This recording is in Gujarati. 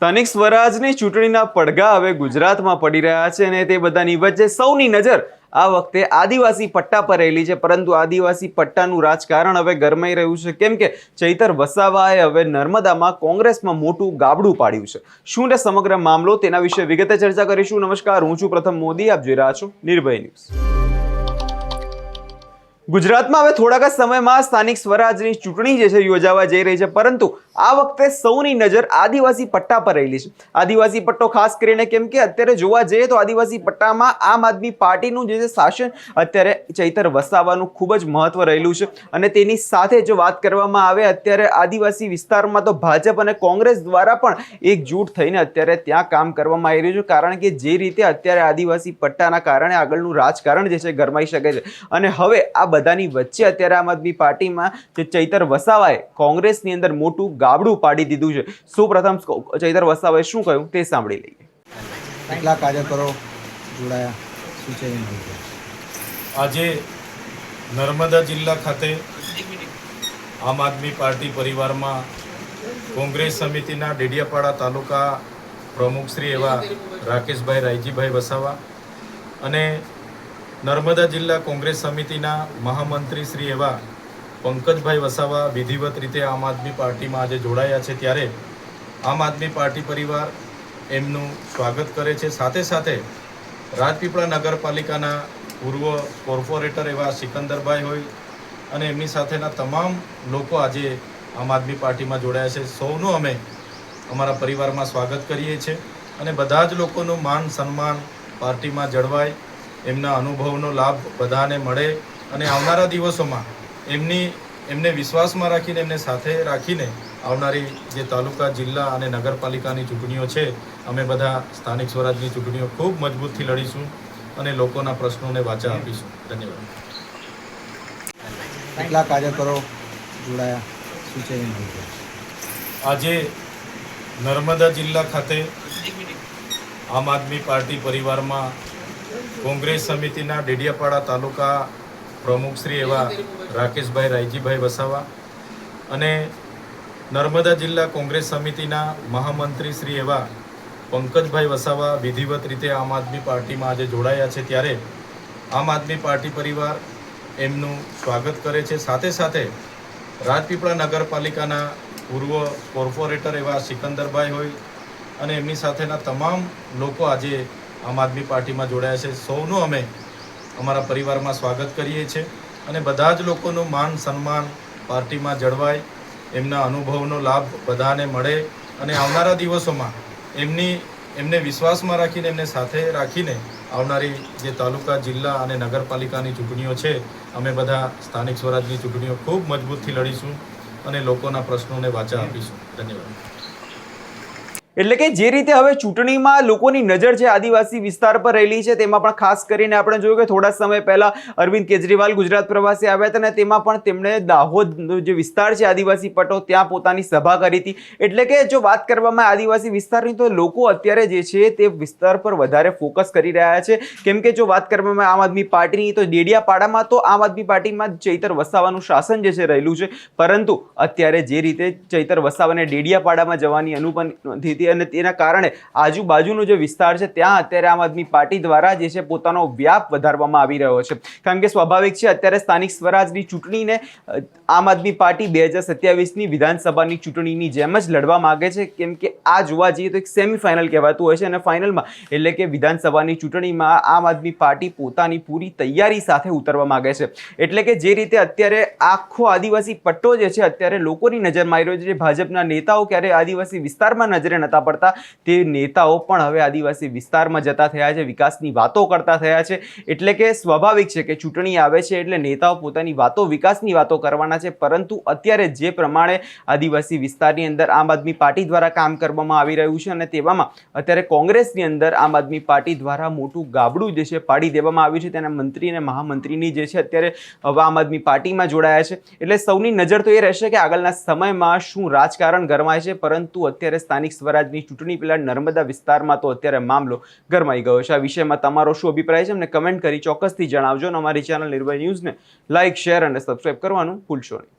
સ્થાનિક સ્વરાજની ચૂંટણીના પડઘા હવે ગુજરાતમાં પડી રહ્યા છે અને તે બધાની વચ્ચે સૌની નજર આ વખતે આદિવાસી પટ્ટા પર રહેલી છે, પરંતુ આદિવાસી પટ્ટાનું રાજકારણ હવે ગરમાઈ રહ્યું છે, કેમ કે ચૈતર વસાવાએ હવે નર્મદામાં કોંગ્રેસમાં મોટું ગાબડું પાડ્યું છે। શું છે સમગ્ર મામલો, તેના વિશે વિગતે ચર્ચા કરીશું। નમસ્કાર, હું છું પ્રથમ મોદી, આપ જોઈ રહ્યા છો નિર્ભય ન્યૂઝ। ગુજરાતમાં હવે થોડાક જ સમયમાં સ્થાનિક સ્વરાજની ચૂંટણી જે છે યોજાવા જઈ રહી છે, પરંતુ આ વખતે સૌની નજર આદિવાસી પટ્ટા પર રહેલી છે। આદિવાસી પટ્ટો ખાસ કરીને કેમ કે અત્યારે જોવા જઈએ તો આદિવાસી પટ્ટામાં આમ આદમી પાર્ટીનું જે શાસન અત્યારે ચૈતર વસાવાનું ખૂબ જ મહત્વ રહેલું છે, અને તેની સાથે જો વાત કરવામાં આવે અત્યારે આદિવાસી વિસ્તારમાં તો ભાજપ અને કોંગ્રેસ દ્વારા પણ એકજૂટ થઈને અત્યારે ત્યાં કામ કરવામાં આવી રહ્યું છે, કારણ કે જે રીતે અત્યારે આદિવાસી પટ્ટાના કારણે આગળનું રાજકારણ જે છે ગરમાઈ શકે છે। અને હવે આ બધાની વચ્ચે અત્યારે આમ આદમી પાર્ટીમાં જે ચૈતર વસાવાએ કોંગ્રેસની અંદર મોટું ગાબડું પાડી દીધું છે। સૌપ્રથમ ચૈતર વસાવાએ શું કહ્યું તે સાંભળી લઈએ। કેટલા કાર્યકરો જોડાયા, શું છે એની માહિતી? આજે નર્મદા જિલ્લા ખાતે આમ આદમી પાર્ટી પરિવારમાં કોંગ્રેસ સમિતિના ડેડિયાપાડા તાલુકા પ્રમુખશ્રી એવા રાકેશભાઈ રાયજીભાઈ વસાવા અને નર્મદા જિલ્લા કોંગ્રેસ સમિતિના મહામંત્રી શ્રી એવા પંકજભાઈ વસાવા વિધિવત રીતે આમ આદમી પાર્ટીમાં આજે જોડાયા છે, ત્યારે આમ આદમી પાર્ટી પરિવાર એમનું સ્વાગત કરે છે। સાથે સાથે રાજપીપળા નગરપાલિકાના પૂર્વ કોર્પોરેટર એવા સિકંદરભાઈ હોય અને એમની સાથેના તમામ લોકો આજે આમ આદમી પાર્ટીમાં જોડાયા છે। સૌનું અમે અમારા પરિવારમાં સ્વાગત કરીએ છીએ અને બધા જ લોકોનું માન સન્માન પાર્ટીમાં જળવાય, એમના અનુભવનો લાભ બધાને મળે અને આવનારા દિવસોમાં એમને વિશ્વાસમાં રાખીને એમને સાથે રાખીને આવનારી જે તાલુકા, જિલ્લા અને નગરપાલિકાની ચૂંટણીઓ છે, અમે બધા સ્થાનિક સ્વરાજની ચૂંટણીઓ ખૂબ મજબૂતથી લડીશું અને લોકોના પ્રશ્નોને વાચા આપીશું। ધન્યવાદ। કેટલા કાર્યકરો જોડાયા, શું છે એની માહિતી? આજે નર્મદા જિલ્લા ખાતે આમ આદમી પાર્ટી પરિવારમાં કોંગ્રેસ સમિતિના ડેડિયાપાડા તાલુકા પ્રમુખશ્રી એવા રાકેશભાઈ રાયજીભાઈ વસાવા અને નર્મદા જિલ્લા કોંગ્રેસ સમિતિના મહામંત્રી શ્રી એવા પંકજભાઈ વસાવા વિધિવત રીતે આમ આદમી પાર્ટીમાં આજે જોડાયા છે, ત્યારે આમ આદમી પાર્ટી પરિવાર એમનું સ્વાગત કરે છે। સાથે સાથે રાજપીપળા નગરપાલિકાના પૂર્વ કોર્પોરેટર એવા સિકંદરભાઈ હોય અને એમની સાથેના તમામ લોકો આજે આમ આદમી પાર્ટીમાં જોડાયા છે। સૌનું અમે અમારા પરિવારમાં સ્વાગત કરીએ છીએ અને બધા જ લોકોનું માન સન્માન પાર્ટીમાં જળવાય, એમના અનુભવનો લાભ બધાને મળે અને આવનારા દિવસોમાં એમને વિશ્વાસમાં રાખીને એમને સાથે રાખીને આવનારી જે તાલુકા, જિલ્લા અને નગરપાલિકાની ચૂંટણીઓ છે, અમે બધા સ્થાનિક સ્વરાજની ચૂંટણીઓ ખૂબ મજબૂતથી લડીશું અને લોકોના પ્રશ્નોને વાચા આપીશું। ધન્યવાદ। એટલે કે જે રીતે હવે ચૂંટણીમાં લોકોની નજર છે આદિવાસી વિસ્તાર પર રહેલી છે, તેમાં પણ ખાસ કરીને આપણે જોયું કે થોડા સમય પહેલા અરવિંદ કેજરીવાલ ગુજરાત પ્રવાસે આવ્યા હતા અને તેમાં પણ તેમણે દાહોદનો જે વિસ્તાર છે આદિવાસી પટ્ટો, ત્યાં પોતાની સભા કરી હતી। એટલે કે જો વાત કરવામાં આદિવાસી વિસ્તારની, તો લોકો અત્યારે જે છે તે વિસ્તાર પર વધારે ફોકસ કરી રહ્યા છે, કેમ કે જો વાત કરવામાં આમ આદમી પાર્ટીની, તો ડેડિયાપાડામાં તો આમ આદમી પાર્ટીમાં ચૈતર વસાવાનું શાસન જે છે રહેલું છે, પરંતુ અત્યારે જે રીતે ચૈતર વસાવાને ડેડિયાપાડામાં જવાની અનુમતિ અને તેના કારણે આજુબાજુનો જે વિસ્તાર છે ત્યાં અત્યારે આમ આદમી પાર્ટી દ્વારા જે છે પોતાનો વ્યાપ વધારવામાં આવી રહ્યો છે, કારણ કે સ્વાભાવિક છે અત્યારે સ્થાનિક સ્વરાજની ચૂંટણીને આમ આદમી પાર્ટી 2027ની વિધાનસભાની ચૂંટણીની જેમ જ લડવા માંગે છે, કેમ કે આ જોવા જઈએ તો એક સેમીફાઇનલ કહેવાતું હોય છે અને ફાઇનલમાં એટલે કે વિધાનસભાની ચૂંટણીમાં આમ આદમી પાર્ટી પોતાની પૂરી તૈયારી સાથે ઉતરવા માંગે છે। એટલે કે જે રીતે અત્યારે આખો આદિવાસી પટ્ટો જે છે અત્યારે લોકોની નજરમાં આવી રહ્યો છે, જે ભાજપના નેતાઓ ક્યારે આદિવાસી વિસ્તારમાં નજરે નતા પડતા, તે નેતાઓ પણ હવે આદિવાસી વિસ્તારમાં જતા થયા છે, વિકાસની વાતો કરતા થયા છે। એટલે કે સ્વાભાવિક છે કે ચૂંટણી આવે છે એટલે નેતાઓ પોતાની વાતો, વિકાસની વાતો કરવાના છે, પરંતુ અત્યારે જે પ્રમાણે આદિવાસી વિસ્તારની અંદર આમ આદમી પાર્ટી દ્વારા કામ કરવામાં આવી રહ્યું છે અને તેવામાં અત્યારે કોંગ્રેસની અંદર આમ આદમી પાર્ટી દ્વારા મોટું ગાબડું જે છે પાડી દેવામાં આવ્યું છે, તેના મંત્રી અને મહામંત્રીની જે છે અત્યારે હવે આમ આદમી પાર્ટીમાં જોડાયા છે। એટલે સૌની નજર તો એ રહેશે કે આગળના સમયમાં શું રાજકારણ ગરમાય છે, પરંતુ અત્યારે સ્થાનિક સ્વરાજ ની ચૂંટણી પહેલા નર્મદા વિસ્તારમાં તો અત્યારે મામલો ગરમાઈ ગયો છે। આ વિષયમાં તમારો શું અભિપ્રાય છે અમને કમેન્ટ કરી ચોક્કસથી જણાવજો અને અમારી ચેનલ નિર્ભય ન્યૂઝને લાઇક, શેર અને સબસ્ક્રાઇબ કરવાનું ભૂલશો નહીં।